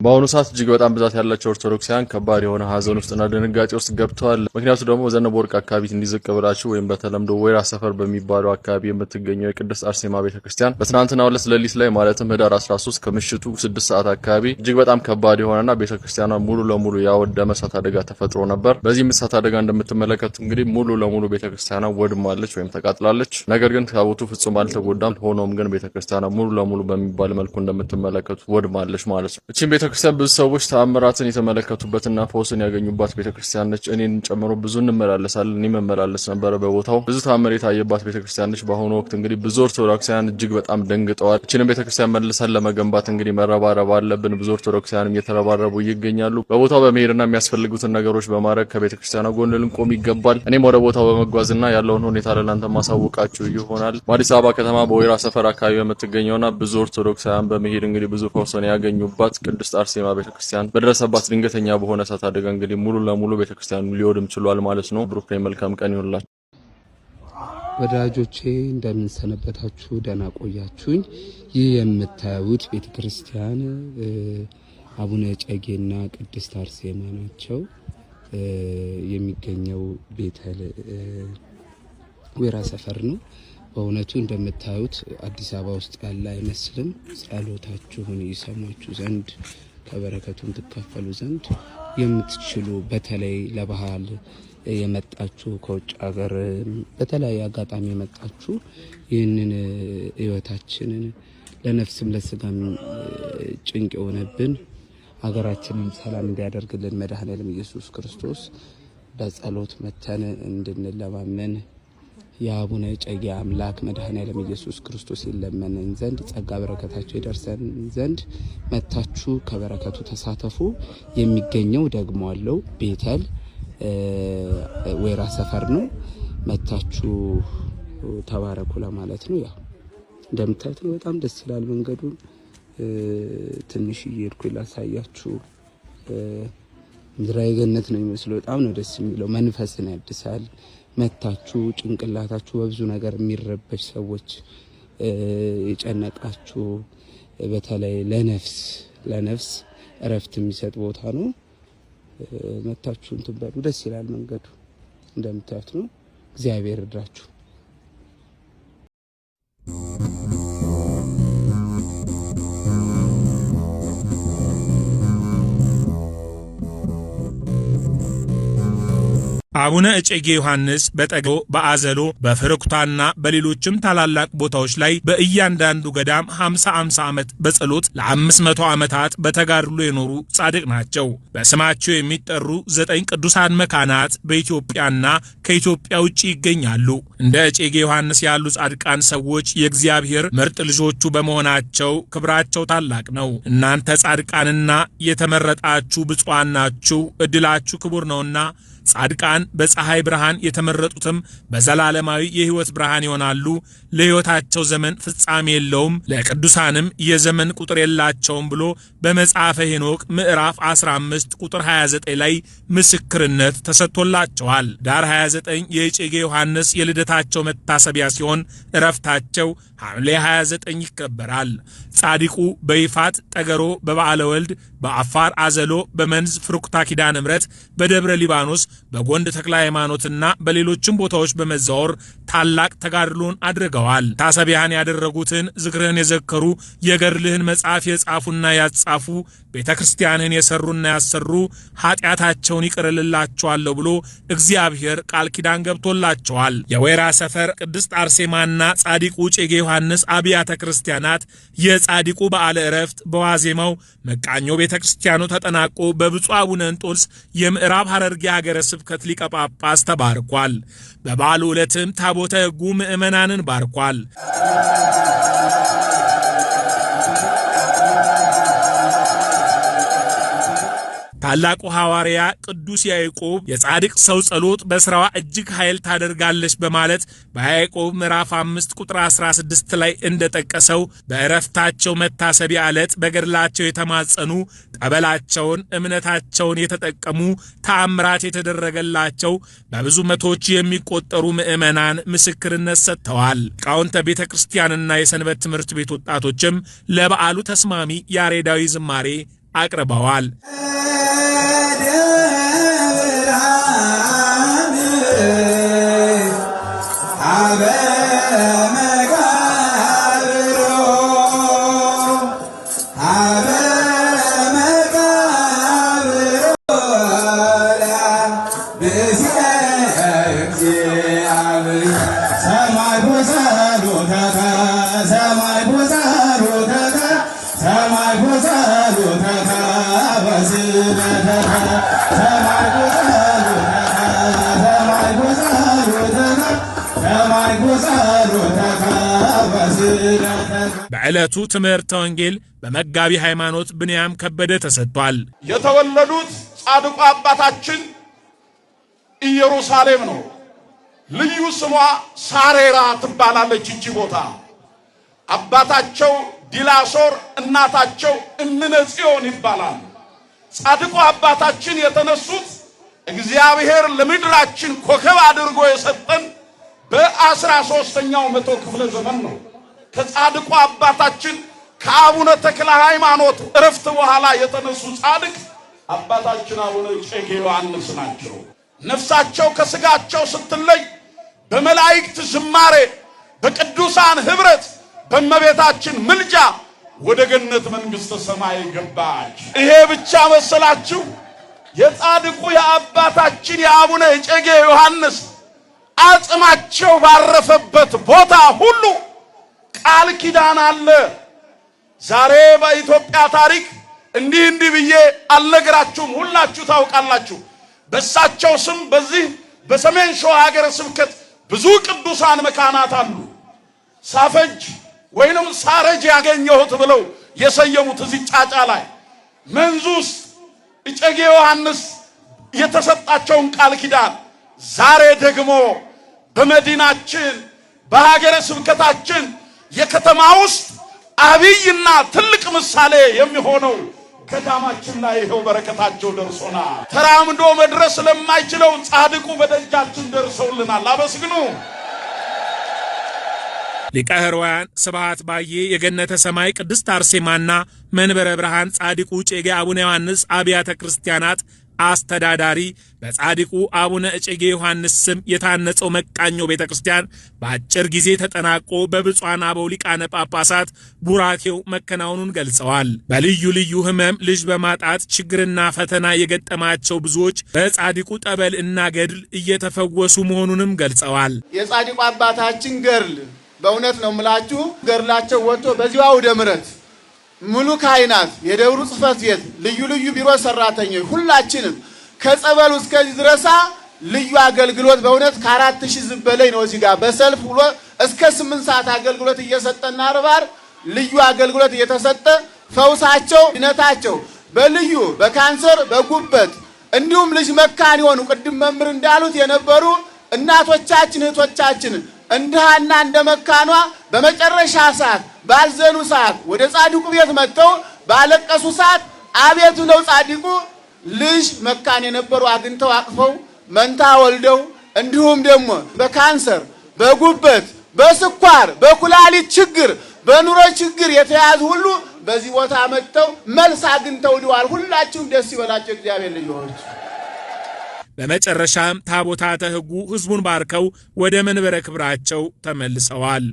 በአሁኑ ሰዓት እጅግ በጣም ብዛት ያላቸው ኦርቶዶክሳውያን ከባድ የሆነ ሀዘን ውስጥና ድንጋጤ ውስጥ ገብተዋል። ምክንያቱ ደግሞ ዘነበ ወርቅ አካባቢ እንዲዝቅ ብላችሁ ወይም በተለምዶ ወይራ ሰፈር በሚባለው አካባቢ የምትገኘው የቅድስት አርሴማ ቤተክርስቲያን በትናንትናው ዕለት ሌሊት ላይ ማለትም ህዳር 13 ከምሽቱ 6 ሰዓት አካባቢ እጅግ በጣም ከባድ የሆነና ቤተክርስቲያኗ ሙሉ ለሙሉ ያወደመ እሳት አደጋ ተፈጥሮ ነበር። በዚህ እሳት አደጋ እንደምትመለከቱት እንግዲህ ሙሉ ለሙሉ ቤተክርስቲያኗ ወድማለች ወይም ተቃጥላለች። ነገር ግን ታቦቱ ፍጹም አልተጎዳም። ሆኖም ግን ቤተክርስቲያኗ ሙሉ ለሙሉ በሚባል መልኩ እንደምትመለከቱት ወድማለች ማለት ነው። እቺ ቤተክርስቲያን ብዙ ሰዎች ተአምራትን የተመለከቱበትና ፈውስን ያገኙባት ቤተክርስቲያን ነች። እኔን ጨምሮ ብዙ እንመላለሳለን። እኔ መመላለስ ነበር በቦታው ብዙ ተአምር የታየባት ቤተክርስቲያን ነች። በአሁኑ ወቅት እንግዲህ ብዙ ኦርቶዶክሳውያን እጅግ በጣም ደንግጠዋል። እቺን ቤተክርስቲያን መልሰን ለመገንባት እንግዲህ መረባረብ አለብን። ብዙ ኦርቶዶክሳውያንም እየተረባረቡ ይገኛሉ። በቦታው በመሄድና የሚያስፈልጉትን ነገሮች በማድረግ ከቤተክርስቲያኗ ጎን ልንቆም ይገባል። እኔም ወደ ቦታው በመጓዝና ያለውን ሁኔታ ለእናንተ ማሳወቃችሁ ይሆናል። በአዲስ አበባ ከተማ በወይራ ሰፈር አካባቢ የምትገኘውና ብዙ ኦርቶዶክሳውያን በመሄድ እንግዲህ ብዙ ፈውስን ያገኙባት ቅድስት አርሴማ ቤተክርስቲያን በደረሰባት ድንገተኛ በሆነ እሳት አደጋ እንግዲህ ሙሉ ለሙሉ ቤተክርስቲያኑ ሊወድም ችሏል ማለት ነው። ብሩክ መልካም ቀን ይሁንላችሁ ወዳጆቼ፣ እንደምን ሰነበታችሁ? ደህና ቆያችሁኝ? ይህ የምታዩት ቤተክርስቲያን አቡነ እጨጌና ቅድስት አርሴማ ናቸው። የሚገኘው ቤተል ወይራ ሰፈር ነው። በእውነቱ እንደምታዩት አዲስ አበባ ውስጥ ያለ አይመስልም። ጸሎታችሁን ይሰማችሁ ዘንድ ከበረከቱን ትካፈሉ ዘንድ የምትችሉ በተለይ ለበዓል የመጣችሁ ከውጭ ሀገር በተለያየ አጋጣሚ የመጣችሁ ይህንን ህይወታችንን ለነፍስም ለስጋም ጭንቅ የሆነብን ሀገራችንን ሰላም እንዲያደርግልን መድኃኔዓለም ኢየሱስ ክርስቶስ በጸሎት መተን እንድንለማመን የአቡነ እጨጌ አምላክ መድኃኔዓለም ኢየሱስ ክርስቶስ ይለመነን ዘንድ ጸጋ በረከታቸው ይደርሰን ዘንድ መታችሁ ከበረከቱ ተሳተፉ። የሚገኘው ደግሞ አለው ቤተል ወይራ ሰፈር ነው። መታችሁ ተባረኩ ለማለት ነው። ያው እንደምታዩት ነው። በጣም ደስ ይላል። መንገዱን ትንሽ እየሄድኩ ላሳያችሁ። ምድራዊ ገነት ነው የሚመስለው። በጣም ነው ደስ የሚለው። መንፈስን ያድሳል። መታችሁ ጭንቅላታችሁ በብዙ ነገር የሚረበሽ ሰዎች የጨነቃችሁ በተለይ ለነፍስ እረፍት የሚሰጥ ቦታ ነው። መታችሁ እንትን በሉ። ደስ ይላል። መንገዱ እንደምታዩት ነው። እግዚአብሔር ይርዳችሁ። አቡነ እጨጌ ዮሐንስ በጠገው በአዘሎ በፍርኩታና በሌሎችም ታላላቅ ቦታዎች ላይ በእያንዳንዱ ገዳም 50 ዓመት በጸሎት ለ500 ዓመታት በተጋድሎ የኖሩ ጻድቅ ናቸው። በስማቸው የሚጠሩ 9 ቅዱሳን መካናት በኢትዮጵያና ከኢትዮጵያ ውጭ ይገኛሉ። እንደ እጨጌ ዮሐንስ ያሉ ጻድቃን ሰዎች የእግዚአብሔር ምርጥ ልጆቹ በመሆናቸው ክብራቸው ታላቅ ነው። እናንተ ጻድቃንና የተመረጣችሁ ብፁዓን ናችሁ፣ ዕድላችሁ ክቡር ነውና ጻድቃን በፀሐይ ብርሃን የተመረጡትም በዘላለማዊ የሕይወት ብርሃን ይሆናሉ። ለሕይወታቸው ዘመን ፍጻሜ የለውም፣ ለቅዱሳንም የዘመን ቁጥር የላቸውም ብሎ በመጽሐፈ ሄኖክ ምዕራፍ 15 ቁጥር 29 ላይ ምስክርነት ተሰጥቶላቸዋል። ዳር 29 የእጨጌ ዮሐንስ የልደታቸው መታሰቢያ ሲሆን እረፍታቸው ሐምሌ 29 ይከበራል። ጻድቁ በይፋት ጠገሮ፣ በበዓለ ወልድ፣ በአፋር አዘሎ፣ በመንዝ ፍሩክታ ኪዳነ ምሕረት፣ በደብረ ሊባኖስ፣ በጎንድ ተክለ ሃይማኖትና በሌሎችም ቦታዎች በመዛወር ታላቅ ተጋድሎን አድርገዋል። ታሰቢያን ያደረጉትን ዝክርህን የዘከሩ የገድልህን መጽሐፍ የጻፉና ያጻፉ ቤተክርስቲያንን የሰሩና ያሰሩ ኃጢአታቸውን ይቅርልላቸዋለሁ ብሎ እግዚአብሔር ቃል ኪዳን ገብቶላቸዋል። የወይራ ሰፈር ቅድስት አርሴማና ጻድቁ እጨጌ ዮሐንስ አብያተ ክርስቲያናት የጻድቁ በዓለ ዕረፍት በዋዜማው መቃኞ ቤተክርስቲያኑ ተጠናቆ በብፁዕ አቡነ እንጦንስ የምዕራብ ሐረርጌ ሀገረ ስብከት ሊቀ ጳጳስ ተባርኳል። በበዓሉ ዕለትም ታቦተ ሕጉ ምዕመናንን ባርኳል። ታላቁ ሐዋርያ ቅዱስ ያዕቆብ የጻድቅ ሰው ጸሎት በሥራዋ እጅግ ኃይል ታደርጋለች በማለት በያዕቆብ ምዕራፍ 5 ቁጥር 16 ላይ እንደጠቀሰው በዕረፍታቸው መታሰቢያ ዕለት በገድላቸው የተማጸኑ ጠበላቸውን እምነታቸውን የተጠቀሙ ተአምራት የተደረገላቸው በብዙ መቶዎች የሚቆጠሩ ምዕመናን ምስክርነት ሰጥተዋል። ሊቃውንተ ቤተ ክርስቲያንና የሰንበት ትምህርት ቤት ወጣቶችም ለበዓሉ ተስማሚ ያሬዳዊ ዝማሬ አቅርበዋል። በዕለቱ ትምህርተ ወንጌል በመጋቢ ሃይማኖት ብንያም ከበደ ተሰጥቷል። የተወለዱት ጻድቁ አባታችን ኢየሩሳሌም ነው። ልዩ ስሟ ሳሬራ ትባላለች። እቺ ቦታ አባታቸው ዲላሶር እናታቸው እምነ ጽዮን ይባላል። ጻድቁ አባታችን የተነሱት እግዚአብሔር ለምድራችን ኮከብ አድርጎ የሰጠን በ13ኛው መቶ ክፍለ ዘመን ነው። ከጻድቁ አባታችን ከአቡነ ተክለ ሃይማኖት እረፍት በኋላ የተነሱ ጻድቅ አባታችን አቡነ እጨጌ ዮሐንስ ናቸው። ነፍሳቸው ከስጋቸው ስትለይ በመላእክት ዝማሬ በቅዱሳን ህብረት በእመቤታችን ምልጃ ወደ ገነት መንግስተ ሰማይ ገባች። ይሄ ብቻ መሰላችሁ? የጻድቁ የአባታችን የአቡነ እጨጌ ዮሐንስ አጽማቸው ባረፈበት ቦታ ሁሉ ቃል ኪዳን አለ። ዛሬ በኢትዮጵያ ታሪክ እንዲህ ብዬ አልነግራችሁም፣ ሁላችሁ ታውቃላችሁ። በእሳቸው ስም በዚህ በሰሜን ሸዋ ሀገረ ስብከት ብዙ ቅዱሳን መካናት አሉ። ሳፈጅ ወይንም ሳረጅ ያገኘሁት ብለው የሰየሙት እዚህ ጫጫ ላይ መንዙ ውስጥ እጨጌ ዮሐንስ የተሰጣቸውን ቃል ኪዳን ዛሬ ደግሞ በመዲናችን በሀገረ ስብከታችን የከተማ ውስጥ አብይና ትልቅ ምሳሌ የሚሆነው ገዳማችን ላይ ይኸው በረከታቸው ደርሶናል። ተራምዶ መድረስ ለማይችለው ጻድቁ በደጃችን ደርሰውልናል። አመስግኑ። ሊቀ ሕሩያን ስብሐት ባዬ የገነተ ሰማይ ቅድስት አርሴማና መንበረ ብርሃን ጻድቁ እጨጌ አቡነ ዮሐንስ አብያተ ክርስቲያናት አስተዳዳሪ በጻድቁ አቡነ እጨጌ ዮሐንስ ስም የታነጸው መቃኞ ቤተክርስቲያን በአጭር ጊዜ ተጠናቆ በብፁዓን አበው ሊቃነ ጳጳሳት ቡራኬው መከናወኑን ገልጸዋል። በልዩ ልዩ ሕመም ልጅ በማጣት ችግርና ፈተና የገጠማቸው ብዙዎች በጻድቁ ጠበል እና ገድል እየተፈወሱ መሆኑንም ገልጸዋል። የጻድቁ አባታችን ገድል በእውነት ነው የምላችሁ፣ ገድላቸው ወጥቶ በዚሁ አውደ ምሕረት ሙሉ ካህናት፣ የደብሩ ጽሕፈት ቤት፣ ልዩ ልዩ ቢሮ ሰራተኞች ሁላችንም ከጸበሉ እስከዚህ ድረሳ ልዩ አገልግሎት በእውነት ከ4000 ሕዝብ በላይ ነው። እዚህ ጋር በሰልፍ ብሎ እስከ 8 ሰዓት አገልግሎት እየሰጠና አርባር ልዩ አገልግሎት እየተሰጠ ፈውሳቸው ድነታቸው በልዩ በካንሰር በጉበት እንዲሁም ልጅ መካን የሆኑ ቅድም መምህር እንዳሉት የነበሩ እናቶቻችን እህቶቻችን እንደሃና እንደመካኗ በመጨረሻ ሰዓት ባልዘኑ ሰዓት ወደ ጻድቁ ቤት መጥተው ባለቀሱ ሰዓት አቤቱ ነው ጻድቁ ልጅ መካን የነበሩ አግኝተው አቅፈው መንታ ወልደው እንዲሁም ደግሞ በካንሰር በጉበት በስኳር በኩላሊት ችግር በኑሮ ችግር የተያዙ ሁሉ በዚህ ቦታ መጥተው መልስ አግኝተው ሊዋል። ሁላችሁም ደስ ይበላችሁ እግዚአብሔር ልጆች። በመጨረሻም ታቦታተ ሕጉ ሕዝቡን ባርከው ወደ መንበረ ክብራቸው ተመልሰዋል።